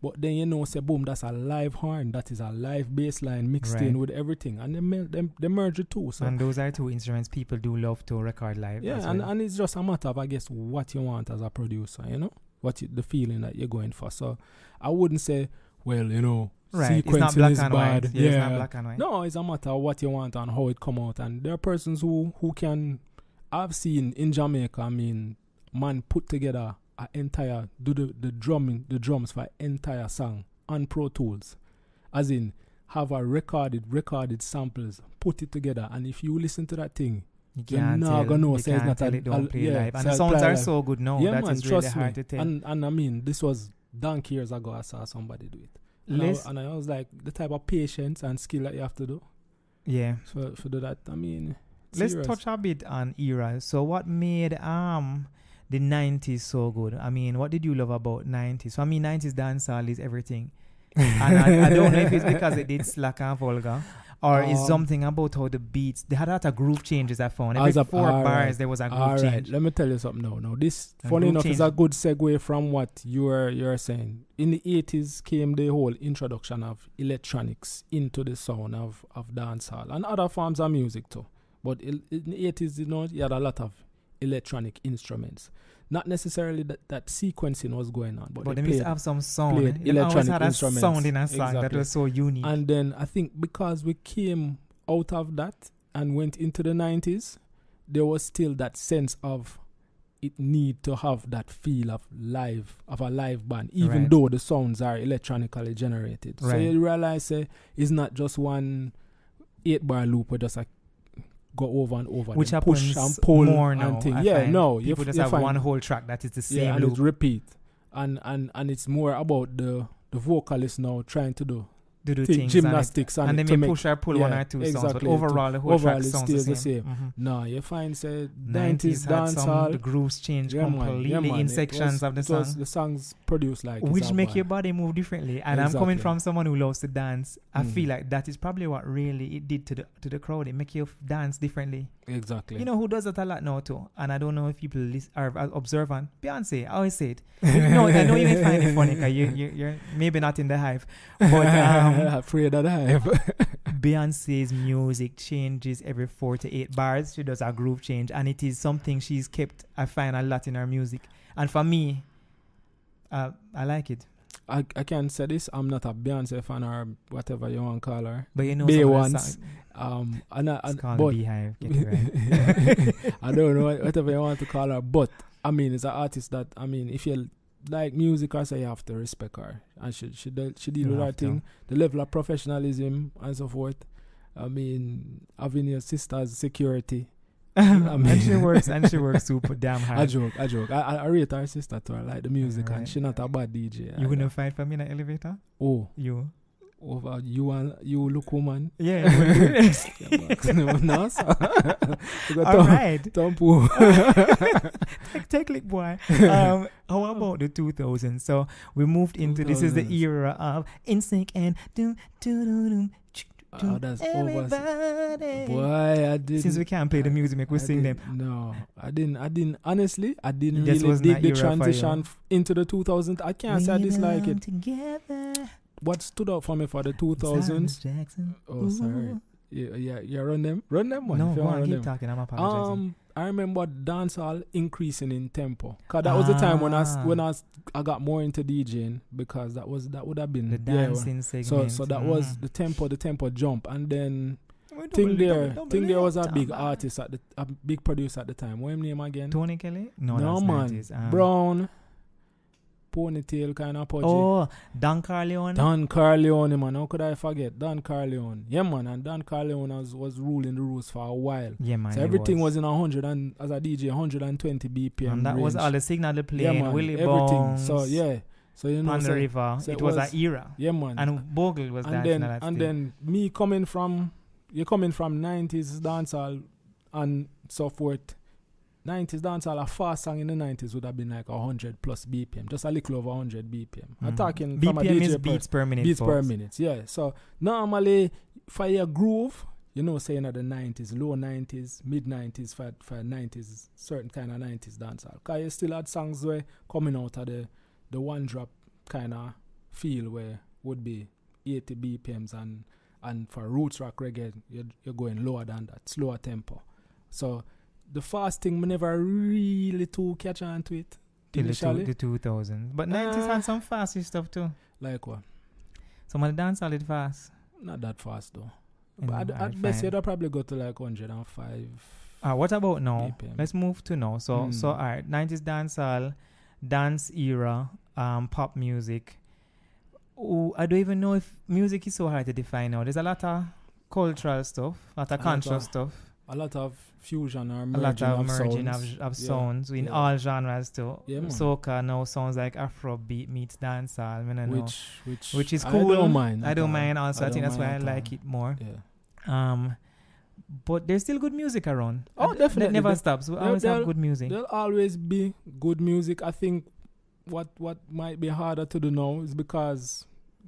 S2: But then you know, say boom, that's a live horn, that is a live bass line mixed in with everything, and they merge the two. So
S1: and those are two instruments people do love to record live.
S2: Yeah, and it's just a matter of, I guess, what you want as a producer, you know, the feeling that you're going for. So I wouldn't say, well, you know, sequencing is bad.
S1: Yeah, it's not black and white.
S2: No, it's a matter of what you want and how it come out. And there are persons who can, I've seen in Jamaica, I mean, man put together an entire, do the drums for an entire song on Pro Tools. As in, have a recorded samples, put it together, and if you listen to that thing, you're not gonna know. Say it's not
S1: it don't play live. And the sounds are so good now.
S2: Yeah,
S1: that
S2: man,
S1: is really hard to tell.
S2: And I mean, this was donkey years ago. I saw somebody do it, and I was like, the type of patience and skill that you have to do.
S1: Yeah.
S2: For do that, I mean,
S1: let's touch a bit on era. So what made the 90s so good? I mean, what did you love about 90s? So I mean, 90s dancehall is everything. And I don't know if it's because it did slack and vulgar, or it's something about how the beats, they had a lot of groove changes. I found every 4 bars there was a groove change.
S2: Let me tell you something now this funny enough is a good segue from what you're saying. In the 80s came the whole introduction of electronics into the sound of dancehall and other forms of music too. But in the 80s, you know, you had a lot of electronic instruments. Not necessarily that sequencing was going on, but
S1: they used to have some sound.
S2: Electronic
S1: always had
S2: instruments.
S1: A sound in a song that was so unique.
S2: And then I think because we came out of that and went into the 90s, there was still that sense of it need to have that feel of a live band, even though the sounds are electronically generated. So you realize it's not just one 8-bar loop or just a go over and over,
S1: which
S2: push and pull
S1: more now.
S2: People
S1: just have one whole track that is the same
S2: and
S1: loop.
S2: It's repeat, and it's more about the vocalist now trying to do
S1: things
S2: gymnastics
S1: and they may push or pull one or two songs, but overall the whole track sounds the same. Mm-hmm.
S2: No, you find
S1: 90s dancehall, the grooves change completely in sections of the song.
S2: The songs produced like
S1: which make your body move differently. And I'm coming from someone who loves to dance. I feel like that is probably what really it did to the crowd. It make you dance differently.
S2: Exactly.
S1: You know who does that a lot now too? And I don't know if people are observant. Beyonce, I always say it. No, I know you may find it funny because you're maybe not in the hive, but
S2: afraid of the hive.
S1: Beyonce's music changes every 4 to 8 bars. She does a groove change, and it is something she's kept. I find a lot in her music, and for me, I like it.
S2: I can't say this. I'm not a Beyonce fan or whatever you want to call her.
S1: But you know,
S2: Bay once.
S1: It's called the Beehive. Get it right.
S2: I don't know whatever you want to call her, but I mean, it's an artist that if you like music, I say you have to respect her, and she deal with her thing, the level of professionalism and so forth. I mean, having your sister's security.
S1: And she works super damn hard.
S2: I joke. I rate her sister too. I like the music, and she not a bad DJ.
S1: You gonna fight for me in the elevator?
S2: Oh,
S1: you
S2: over you and you look woman.
S1: Yeah.
S2: No,
S1: all right.
S2: Tompu.
S1: Take lick, boy. How about the 2000s? So we moved into 2000s. This is the era of NSYNC and do.
S2: That's
S1: everybody.
S2: Over. Boy, I didn't.
S1: Since we can't play the music, we sing them.
S2: No, I didn't. Honestly, I didn't really dig the transition into the 2000s. I can't say I dislike it. Together. What stood out for me for the 2000s? Oh, sorry. Yeah. Run them one.
S1: No, go on, keep talking. I'm apologizing.
S2: I remember dancehall increasing in tempo. Cause that was the time when I got more into DJing, because that would have been
S1: the dancing segment.
S2: So that was the tempo jump, and then Thing there was a big artist a big producer at the time. What his name again?
S1: Tony Kelly?
S2: No man. Brown. Ponytail kind of pudgy.
S1: Oh, Don Corleone.
S2: Don Corleone, man. How could I forget? Don Corleone. Yeah, man. And Don Corleone was ruling the rules for a while.
S1: Yeah, man.
S2: So everything was in 100 and as a DJ, 120 BPM.
S1: And that range. Was all the signal they played.
S2: Yeah, man.
S1: Willie
S2: everything.
S1: Bones.
S2: So yeah. So you know.
S1: On the river. So it was an era.
S2: Yeah, man.
S1: And Bogle was dancing at that
S2: then me coming from 90s dancehall and so forth. 90s dancehall, a fast song in the 90s would have been like 100 plus BPM, just a little over 100 BPM. I'm talking
S1: BPM
S2: from a DJ
S1: is beats per minute.
S2: Beats per minute, yeah. So normally, for your groove, saying at the 90s, low 90s, mid 90s, for 90s, certain kind of 90s dancehall. Because you still had songs where coming out of the one drop kind of feel where would be 80 BPMs and for roots rock reggae you're going lower than that, slower tempo. So the fast thing me never really too catch on to it initially.
S1: The 2000s. But 90s had some fasty stuff too.
S2: Like what?
S1: Some of the dancehall it fast.
S2: Not that fast though.
S1: You know,
S2: But at best you'd probably go to like 105.
S1: What about now?
S2: BPM.
S1: Let's move to now. So alright, 90s dancehall, dance era, pop music. Oh, I don't even know if music is so hard to define now. There's a lot of cultural stuff, a lot of conscious stuff.
S2: A lot of fusion or
S1: A lot of merging
S2: sounds.
S1: of sounds in all genres too.
S2: Yeah, man.
S1: Soca now sounds like Afrobeat meets dancehall. I don't know. Which is cool.
S2: I don't mind.
S1: I don't mind also. I think that's why I
S2: mind
S1: like it more.
S2: Yeah.
S1: But there's still good music around.
S2: Oh, definitely.
S1: It never stops. We always have good music.
S2: There'll always be good music. I think what might be harder to do now is because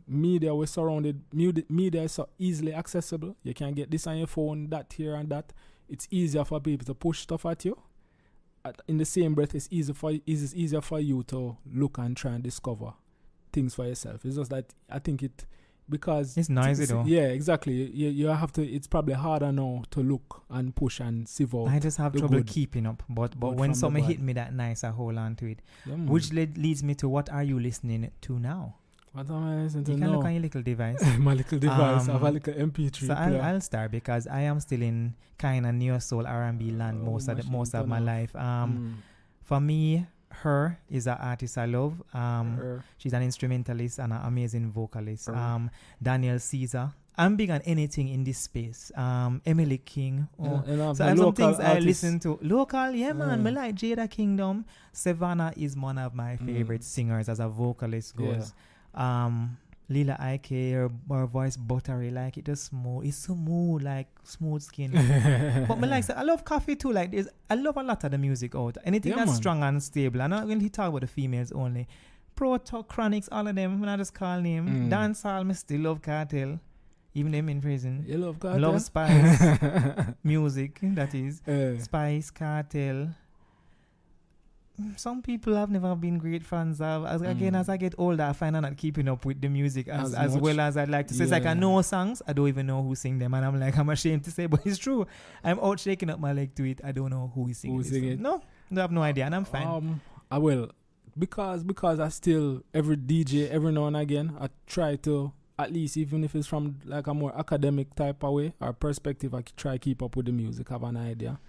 S2: media we're surrounded. Media is so easily accessible. You can get this on your phone, that here and that. It's easier for people to push stuff at you. In the same breath, it's easier for you to look and try and discover things for yourself. It's just that I think because
S1: it's noisy though.
S2: Yeah, exactly. You have to. It's probably harder now to look and push and sieve out.
S1: I just have trouble keeping up. But when something hit me that nice, I hold on to it. Yeah, which leads me to what are you listening to now?
S2: What am I listening to now?
S1: You can look on your little device.
S2: My little device. I have a little MP3
S1: so
S2: player.
S1: I'll start because I am still in kind of neo soul R&B land most of my life. For me, Her is an artist I love. She's an instrumentalist and an amazing vocalist. Daniel Caesar. I'm big on anything in this space. Emily King. So I have some things I listen to. Local, yeah, man. I like Jada Kingdom. Savannah is one of my favorite singers as a vocalist goes. Lila Ike, her voice buttery, like it just smooth. It's so smooth, like smooth skin. But I love Coffee too. Like I love a lot of the music out. Anything that's strong and stable. I'm not going to talk about the females only. Proto, Chronics, all of them. When I just call name. Dancehall, I still love Cartel. Even them in prison. You love Cartel? Love Spice. Music, that is. Spice, Cartel. Some people have never been great fans of. As I get older, I find I'm not keeping up with the music as well as I'd like to say. It's like I know songs, I don't even know who sing them, and I'm ashamed to say, but it's true. I'm out shaking up my leg to it. I don't know who is singing it. No, I have no idea, and I'm fine.
S2: I will, because I still every DJ every now and again I try to, at least even if it's from like a more academic type of way or perspective, I try to keep up with the music, have an idea.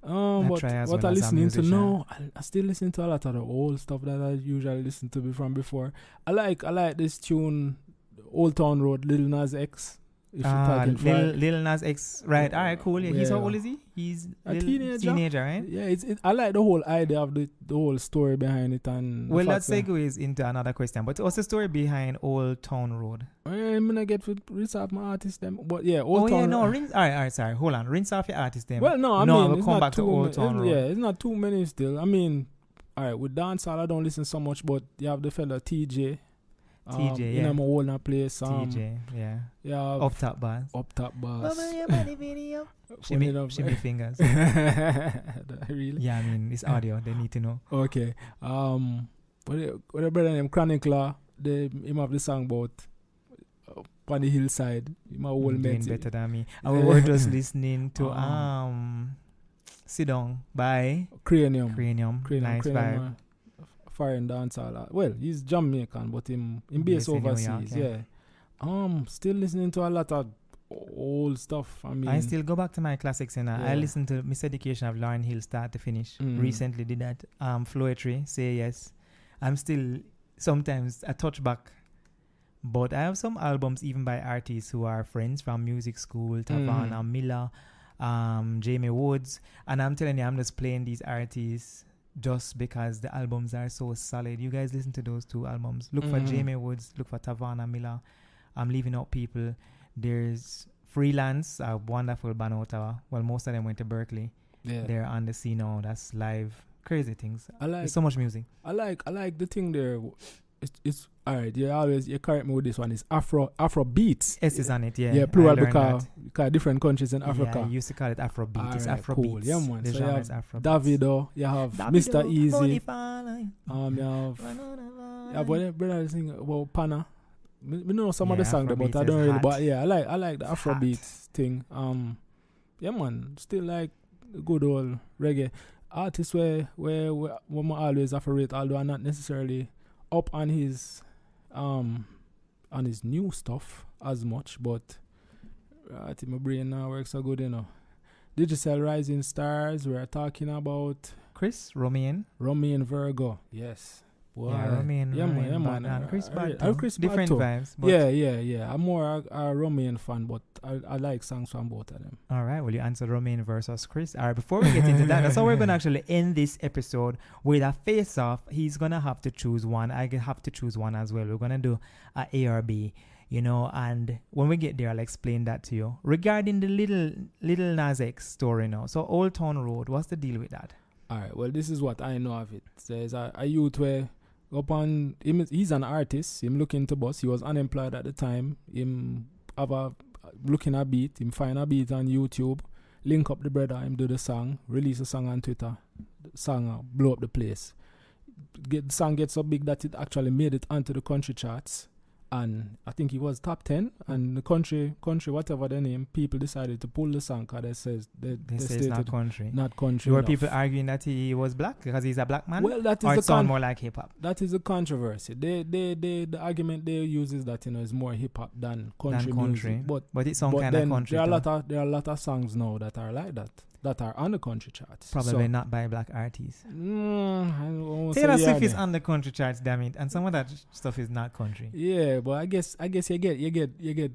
S2: What I listening to now, I still listen to a lot of the old stuff that I usually listen to from before. I like this tune, Old Town Road, Lil Nas X.
S1: Lil Nas X, right? All right, cool. Yeah. He's how old is he? He's
S2: a teenager,
S1: right?
S2: Yeah, I like the whole idea of the whole story behind it. And
S1: well, that segues into another question. But what's the story behind Old Town Road?
S2: I'm gonna get to rinse off my artist them, but yeah, Old Town.
S1: All right, sorry, hold on, rinse off your artist them.
S2: Well, I mean,
S1: we'll come back to Old Town Road.
S2: Yeah, it's not too many still. I mean, all right, with dancehall I don't listen so much, but you have the fella TJ. In my old place.
S1: TJ, yeah. Up top bars. Shimmy fingers.
S2: Really?
S1: Yeah, I mean, it's audio. They need to know.
S2: Okay. What a brother named Chronicler, him have the song about on the hillside. My old mate.
S1: Doing better than me. And we were just listening to Sit Down by Cranium. Nice vibe.
S2: Foreign dancehall. Well, he's Jamaican, but him based overseas. Yeah. Still listening to a lot of old stuff. I mean,
S1: I still go back to my classics, and I listen to Miseducation of Lauryn Hill start to finish. Recently did that. Floetry, Say Yes. I'm still sometimes a touchback, but I have some albums even by artists who are friends from music school, Tavana Miller, Jamie Woods, and I'm telling you, I'm just playing these artists just because the albums are so solid. You guys listen to those two albums. Look for Jamie Woods, look for Tavana Miller. I'm leaving out people. There's Freelance, a wonderful band out of, well, most of them went to Berkeley. Yeah. They're on the scene now. That's live. Crazy things. There's so much music.
S2: I like the thing there. It's all right. You correct me with this one. It's Afro beats.
S1: S is on it. Yeah.
S2: Yeah, plural because different countries in Africa.
S1: Yeah, I used to call it Afro beat. It's Afro
S2: cool.
S1: beats.
S2: Yeah, man.
S1: The genre is Afro
S2: Davido. You have Mr. Easy. You have Yeah, but I think about Pana. We know some of the songs, but I
S1: Afrobeat
S2: don't
S1: is
S2: really.
S1: hot.
S2: But yeah, I like the
S1: It's
S2: Afrobeat
S1: hot.
S2: thing. Yeah, man, still like good old reggae artists where I always have to rate, although I'm not necessarily up on his new stuff as much, but I think my brain now works so good, Digital Rising Stars, we're talking about
S1: Chris Romain.
S2: Romain Virgo, yes. Boy.
S1: Yeah, Romain.
S2: Yeah,
S1: Romain
S2: man.
S1: And Chris Bad
S2: I
S1: too.
S2: Chris
S1: Different
S2: Bad too.
S1: vibes. But
S2: Yeah. I'm more a Romain fan, but I like songs from both of them.
S1: all right, well, you answered Romain versus Chris. All right, before we get into that's how we're going to actually end this episode with a face-off. He's going to have to choose one. I have to choose one as well. We're going to do A or B, and when we get there, I'll explain that to you. Regarding the little Nas X story now. So, Old Town Road, what's the deal with that?
S2: All right, well, this is what I know of it. There's a youth where upon him, he's an artist. Him looking to boss. He was unemployed at the time. Him have a looking a beat. Him find a beat on YouTube. Link up the brother. Him do the song. Release a song on Twitter. The song blow up the place. The song gets so big that it actually made it onto the country charts. And I think he was top 10. And the country, whatever the name, people decided to pull the song because they say
S1: it's not country.
S2: Not country.
S1: There were
S2: enough.
S1: people arguing that he was black because he's a black man.
S2: Well, that
S1: or
S2: is
S1: it sound more like hip hop.
S2: That is a controversy. The argument they use is that is more hip hop than country music.
S1: But it's some kind of country.
S2: There are a lot of songs now that are like that are on the country charts.
S1: Probably not by black artists.
S2: Taylor
S1: Swift is on the country charts, damn it, and some of that stuff is not country.
S2: Yeah, but I guess you get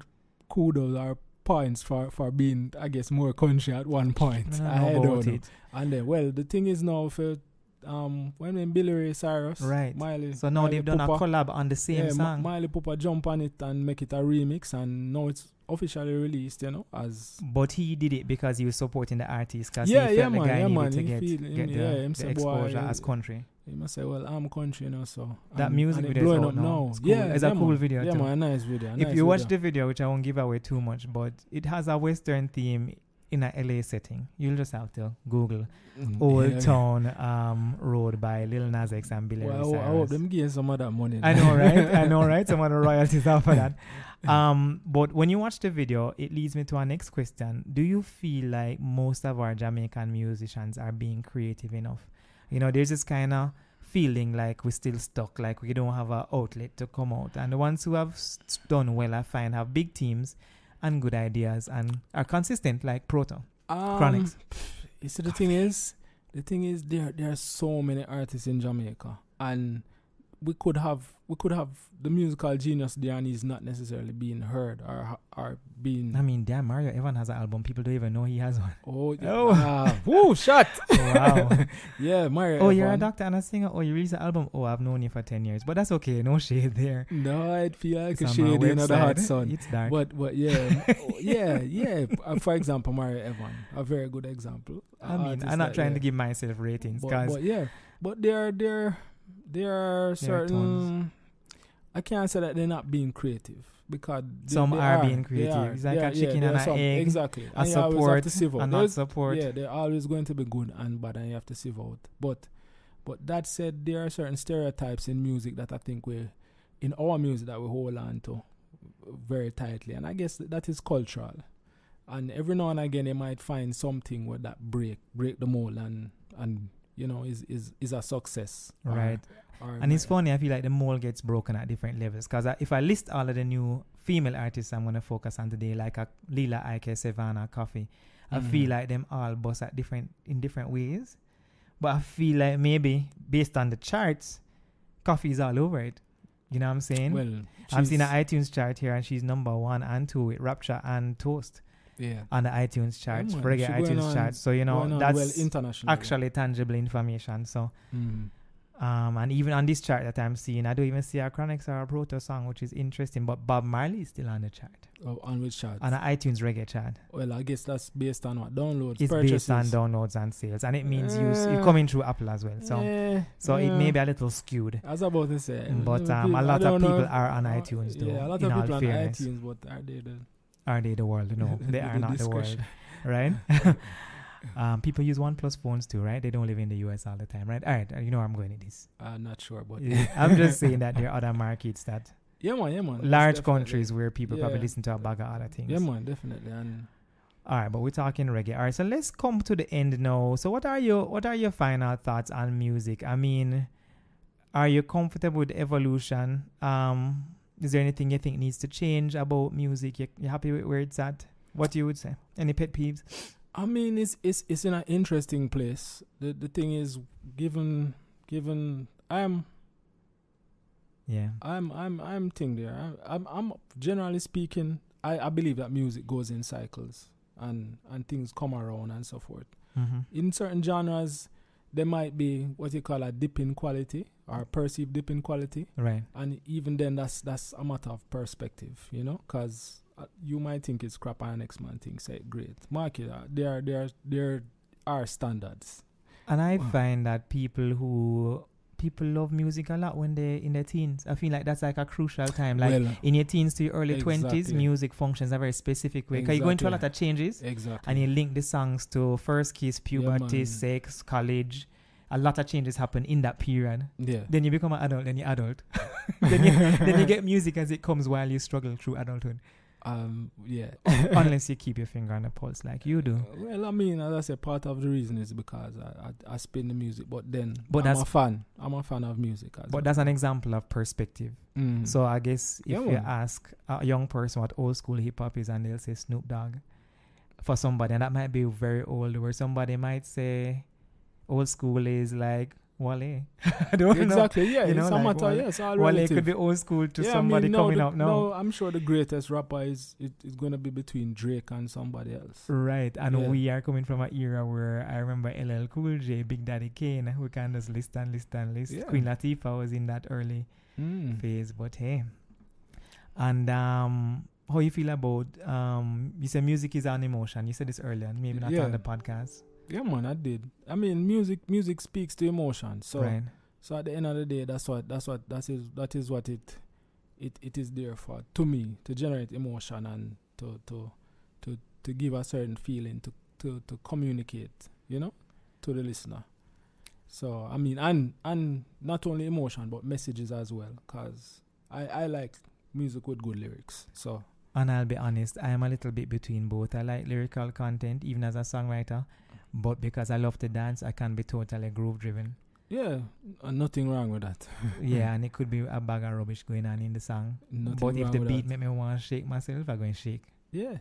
S2: kudos or points for being, I guess, more country at one point.
S1: I don't know.
S2: And then, well, the thing is now for when Billy Ray Cyrus,
S1: right?
S2: Miley,
S1: so now they've done a collab on the same song.
S2: Miley Pupa jump on it and make it a remix, and now it's officially released, as.
S1: But he did it because he was supporting the artist. Because
S2: he
S1: felt the guy needed to get the
S2: boy,
S1: exposure as country.
S2: He must say, well, I'm country, so.
S1: That music video is out now. It's cool. It's a cool video too.
S2: Yeah, man, nice video.
S1: If you watch the video, which I won't give away too much, but it has a Western theme in a LA setting. You'll just have to Google Old Town Road by Lil Nas X and Billy Ray Cyrus.
S2: I hope them getting some of that money.
S1: I know, right? Some of the royalties are for that. But when you watch the video, it leads me to our next question. Do you feel like most of our Jamaican musicians are being creative enough? There's this kind of feeling like we're still stuck, like we don't have an outlet to come out. And the ones who have done well, I find, have big teams and good ideas and are consistent, like Proto, Chronics.
S2: You see, the thing is there are so many artists in Jamaica, and we could have the musical genius there, and he's not necessarily being heard or being.
S1: I mean, damn, Mario Evon has an album. People don't even know he has one.
S2: Woo, shot!
S1: Wow.
S2: Yeah, Mario.
S1: Oh, you're a doctor and a singer. Oh, you released an album. Oh, I've known you for 10 years, but that's okay. No shade there.
S2: No, I'd feel like
S1: it's
S2: a shade in the hot sun.
S1: It's dark.
S2: But yeah, yeah. For example, Mario Evon, a very good example.
S1: I mean, I'm not trying to give myself ratings,
S2: but there are certain. I can't say that they're not being creative because
S1: some are being creative. It's like a chicken and an egg.
S2: Exactly.
S1: A support and not support.
S2: Yeah, they're always going to be good and bad, and you have to sieve out. But that said, there are certain stereotypes in music that I think in our music that we hold on to very tightly, and I guess that is cultural. And every now and again, you might find something where that break the mold and is a success.
S1: Right. And it's funny, I feel like the mold gets broken at different levels. Because if I list all of the new female artists I'm going to focus on today, like a Lila, Ike, Savannah, Coffee, I feel like them all bust in different ways. But I feel like maybe based on the charts, Coffee is all over it. You know what I'm saying?
S2: Well,
S1: I'm seeing an iTunes chart here, and she's number 1 and 2 with Rapture and Toast.
S2: Yeah.
S1: On the iTunes charts, reggae iTunes charts. So, that's actually tangible information. So, and even on this chart that I'm seeing, I don't even see a Chronics or a Proto song, which is interesting. But Bob Marley is still on the chart.
S2: Oh, on which chart?
S1: On the iTunes reggae chart.
S2: Well, I guess that's based on what? Downloads,
S1: it's
S2: purchases.
S1: Based on downloads and sales. And it means you're coming through Apple as well. So it may be a little skewed.
S2: I was about to say.
S1: But a lot of people are on iTunes, though.
S2: Yeah, a lot of people on iTunes, but are they the
S1: world? No, they are not the world. Right? People use OnePlus phones too, right? They don't live in the US all the time, right? All right, you know where I'm going with this.
S2: I'm not sure, but
S1: Yeah, I'm just saying that there are other markets that
S2: yeah, man.
S1: large countries where people probably
S2: Yeah.
S1: listen to a bag of other things.
S2: Yeah, man, definitely. And
S1: All right, but we're talking reggae. All right, so let's come to the end now. So what are your final thoughts on music? I mean, are you comfortable with evolution? Is there anything you think needs to change about music? You happy with where it's at? What you would say? Any pet peeves?
S2: I mean, it's in an interesting place. The thing is, given I'm thing there. I'm generally speaking, I believe that music goes in cycles and things come around and so forth.
S1: Mm-hmm.
S2: In certain genres, there might be what you call a dip in quality or perceived dip in quality,
S1: Right.
S2: and even then, that's a matter of perspective, you know, because you might think it's crap and the next man thinks it's great. Market, there are standards.
S1: And I find that people love music a lot when they're in their teens. I feel like that's like a crucial time. Like
S2: Well,
S1: in your teens to your early 20s,
S2: exactly.
S1: music functions a very specific way. Because you're going through a lot
S2: Exactly.
S1: of changes.
S2: Exactly.
S1: And you link the songs to first kiss, puberty,
S2: man.
S1: sex, college. A lot of changes happen in that period.
S2: Yeah.
S1: Then you become an adult, then you're adult. then you get music as it comes while you struggle through adulthood.
S2: Yeah.
S1: Unless you keep your finger on the pulse like you do.
S2: Well, I mean, as I said, part of the reason is because I spin the music, but
S1: But
S2: I'm
S1: that's-
S2: a fan. I'm a fan of music.
S1: But that's an example of perspective.
S2: Mm.
S1: So I guess if
S2: Yeah,
S1: you
S2: man.
S1: ask a young person what old school hip hop is, and they'll say Snoop Dogg for somebody, and that might be very old, where somebody might say old school is like Wale. I don't know.
S2: Exactly, yeah.
S1: You know,
S2: It's a
S1: like
S2: matter,
S1: Wale-
S2: yes, all
S1: Wale
S2: relative.
S1: could be old school to
S2: Yeah, I
S1: somebody
S2: mean,
S1: coming up now.
S2: No, I'm sure the greatest rapper is going to be between Drake and somebody else.
S1: Right, and
S2: Yeah.
S1: we are coming from an era where I remember LL Cool J, Big Daddy Kane, who can just list.
S2: Yeah.
S1: Queen Latifah was in that early
S2: Mm.
S1: phase, but hey. And how you feel about you said music is an emotion. You said this earlier, and maybe not
S2: Yeah.
S1: on the podcast.
S2: Yeah, man, I did. I mean, music speaks to emotion. So
S1: Right.
S2: So at the end of the day, that is what it is there for, to me, to generate emotion and to give a certain feeling, to communicate, you know, to the listener. So I mean, and not only emotion but messages as well, because I like music with good lyrics. So
S1: And I'll be honest, I am a little bit between both. I like lyrical content, even as a songwriter, but because I love to dance, I can be totally groove driven.
S2: yeah, nothing wrong with that.
S1: Yeah, and it could be a bag of rubbish going on in the song.
S2: Nothing
S1: But if
S2: wrong
S1: the
S2: with
S1: beat
S2: that.
S1: make me want to shake myself, I'm going to shake.
S2: Yeah.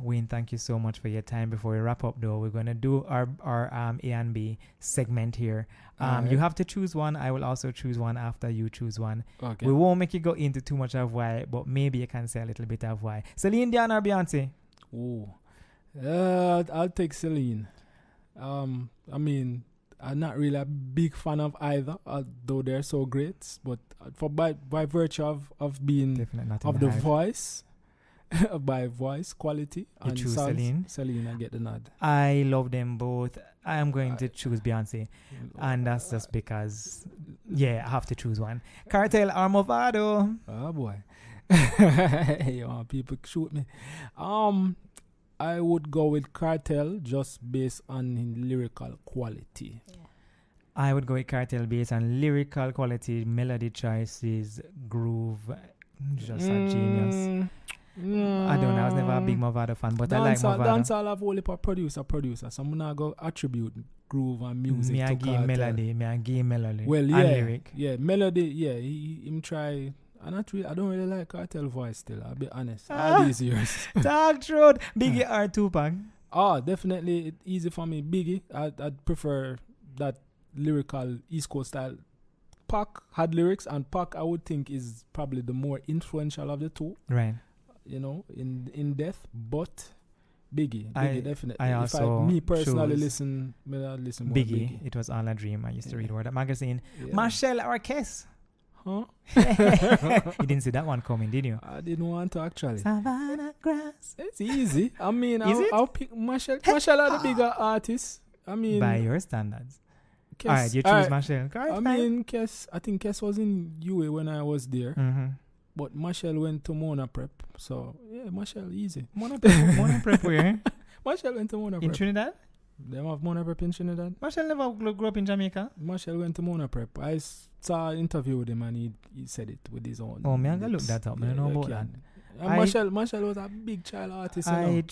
S1: Wayne, thank you so much for your time. Before we wrap up, though, we're going to do our A and B segment here.
S2: Alright.
S1: You have to choose one. I will also choose one after you choose one.
S2: Okay.
S1: We won't make you go into too much of why, but maybe you can say a little bit of why. Celine Dion or Beyonce?
S2: Oh, I'll take Celine. I mean, I'm not really a big fan of either, though they're so great. But by virtue of being
S1: Definitely not in
S2: of the
S1: hype.
S2: voice, by voice quality,
S1: You
S2: and
S1: choose
S2: songs,
S1: Celine?
S2: Celine, I get the nod.
S1: I love them both. I am going to choose Beyonce. And that's just because, yeah, I have to choose one. Cartel or Movado?
S2: Oh boy, people shoot me. I would go with Cartel just based on lyrical quality.
S1: I would go with Cartel based on lyrical quality, melody choices, groove. Just a genius. I don't know. I was never a big Movado fan, but I like Movado.
S2: Dancehall have only producer. So I'm not go attribute groove and music
S1: Me I
S2: to
S1: give
S2: Cartel.
S1: melody. Me I give melody.
S2: Well,
S1: and
S2: yeah,
S1: lyric.
S2: yeah, melody. Yeah, him try. I don't really like Cartel voice still. I'll be honest. All these years.
S1: Dark Truth. Biggie or Tupac?
S2: Definitely it's easy for me. Biggie. I'd prefer that lyrical East Coast style. Pac had lyrics, and Pac I would think is probably the more influential of the two.
S1: Right.
S2: You know, in depth, but Biggie definitely.
S1: I also
S2: me personally
S1: choose
S2: listen more
S1: Biggie. It was all a dream. I used to read Word magazine.
S2: Yeah.
S1: Marshall or Kess?
S2: Huh?
S1: You didn't see that one coming, did you?
S2: I didn't want to actually.
S1: Savannah Grass.
S2: It's easy. I mean,
S1: Is it?
S2: I'll pick Marshall. Marshall are the bigger artists. I mean,
S1: By your standards.
S2: Kes,
S1: Alright, you choose Marshall.
S2: I mean, Kes. I think Kes was in UA when I was there,
S1: Mm-hmm.
S2: but Marshall went to Mona Prep. So yeah, Marshall easy.
S1: Mona Prep where?
S2: Marshall went to Mona
S1: In
S2: Prep.
S1: Trinidad?
S2: Them have Mona Prep in Trinidad.
S1: Marshall never grew up in Jamaica.
S2: Marshall went to Mona Prep. I saw an interview with him and he said it with his own.
S1: Oh, me I gotta look that up. I don't know about that.
S2: And Marshall was a big child artist.
S1: I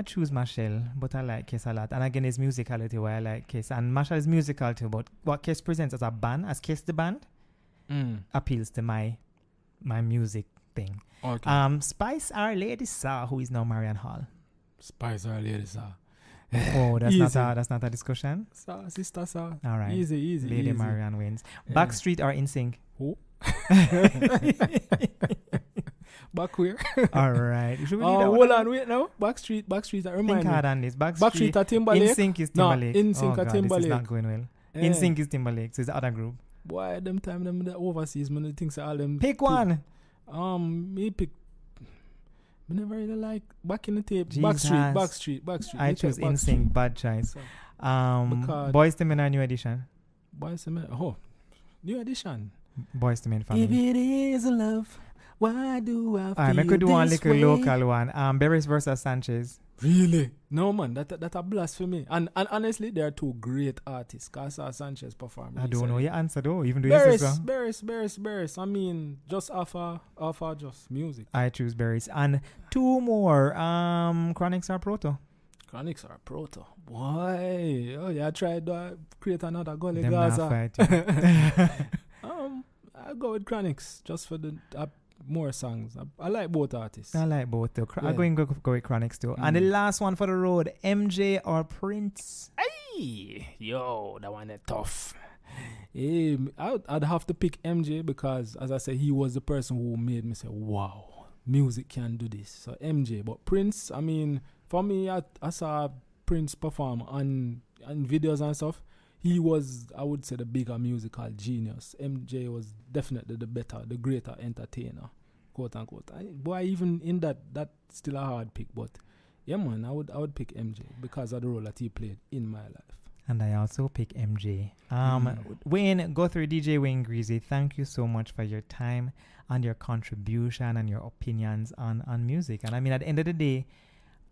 S1: choose Marshall, but I like Kiss a lot. And again, his musicality why I like Kiss. And Marshall is musical too, but what Kiss presents as a band, as Kiss the band, appeals to my music thing.
S2: Okay.
S1: Spice Our Lady Saw, who is now Marian Hall.
S2: Spice Our Lady Saw.
S1: Oh, that's not a discussion.
S2: Saw, sister Saw.
S1: All right.
S2: Easy.
S1: Lady
S2: easy.
S1: Marian wins.
S2: Yeah.
S1: Backstreet or NSYNC?
S2: Who? Back where?
S1: All right. Should we
S2: Hold on, wait now. Backstreet. That remind
S1: Think
S2: me.
S1: hard on this.
S2: Backstreet at Timberlake.
S1: NSYNC is Timberlake.
S2: No, NSYNC
S1: oh,
S2: at
S1: God,
S2: Timberlake.
S1: This is not going well.
S2: Yeah.
S1: NSYNC is Timberlake, so it's the other group.
S2: Boy, them time them the overseas man, the things all them.
S1: Pick one.
S2: Me pick. Me never really like back in the tape.
S1: Jesus.
S2: Backstreet.
S1: I choose NSYNC. Bad choice.
S2: So,
S1: Boys to Men or New Edition?
S2: Boys to Men. Oh, New Edition.
S1: Boys to Men family.
S2: If it is love, why do I feel
S1: I could do one
S2: this
S1: little
S2: way?
S1: local one. Beres versus Sanchez.
S2: Really? No man, that a blasphemy. And honestly, they are two great artists. Casa Sanchez performed.
S1: I don't know your answer though, even though you say so.
S2: Beres. I mean, just offer just music.
S1: I choose Beres. And two more. Chronics or Proto?
S2: Chronics are proto. Boy. Oh yeah, I tried to create another Gully
S1: Them not
S2: Gaza.
S1: fight.
S2: I go with Chronics just for the more songs. I like both artists.
S1: I like both though.
S2: Yeah.
S1: I'm going to go with Chronics too. And the last one for the road, MJ or Prince?
S2: Hey, yo, that one is tough. I'd have to pick MJ because, as I said, he was the person who made me say, wow, music can do this. So MJ. But Prince, I mean, for me, I saw Prince perform on videos and stuff. He was, I would say, the bigger musical genius. MJ was definitely the greater entertainer, quote unquote. Boy, even in that's still a hard pick. But yeah, man, I would pick MJ because of the role that he played in my life.
S1: And I also pick MJ. Wayne, Guthrie, DJ Wayne Greezy, thank you so much for your time and your contribution and your opinions on music. And I mean, at the end of the day,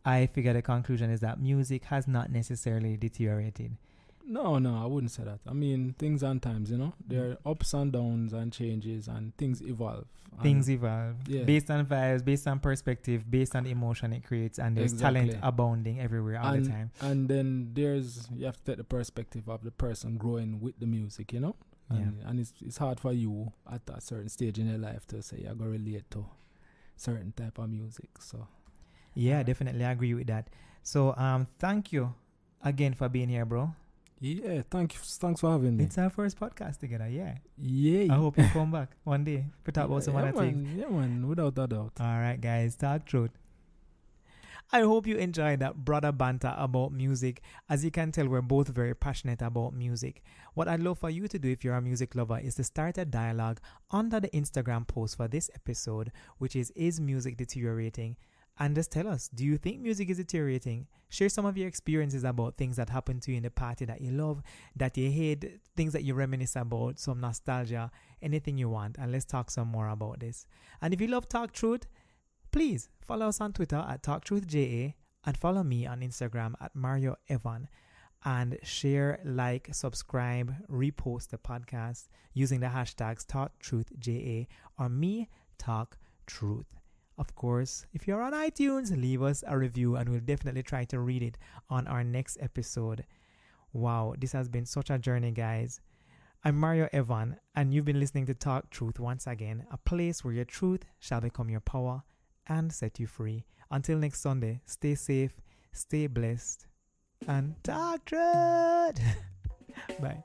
S1: I figure the conclusion is that music has not necessarily deteriorated.
S2: No, I wouldn't say that. I mean, things and times, there are ups and downs and changes and things evolve.
S1: Things evolve.
S2: Yeah.
S1: Based on vibes, based on perspective, based on the emotion it creates, and there's talent abounding everywhere all the time.
S2: And then you have to take the perspective of the person growing with the music, And it's hard for you at a certain stage in your life to say you're going to relate to certain type of music. So
S1: yeah, definitely I agree with that. So thank you again for being here, bro.
S2: Yeah, thanks for having me.
S1: It's our first podcast together, yeah.
S2: Yeah.
S1: I hope you come back one day. Put out about some other things.
S2: Yeah, man, without a doubt.
S1: All right, guys, talk truth. I hope you enjoyed that brother banter about music. As you can tell, we're both very passionate about music. What I'd love for you to do if you're a music lover is to start a dialogue under the Instagram post for this episode, which is music deteriorating? And just tell us, do you think music is deteriorating? Share some of your experiences about things that happened to you in the party that you love, that you hate, things that you reminisce about, some nostalgia, anything you want. And let's talk some more about this. And if you love Talk Truth, please follow us on Twitter at TalkTruthJA and follow me on Instagram at Mario Evon. And share, like, subscribe, repost the podcast using the hashtags TalkTruthJA or Me Talk Truth. Of course, if you're on iTunes, leave us a review and we'll definitely try to read it on our next episode. Wow, this has been such a journey, guys. I'm Mario Evon, and you've been listening to Talk Truth once again, a place where your truth shall become your power and set you free. Until next Sunday, stay safe, stay blessed, and talk truth. Bye.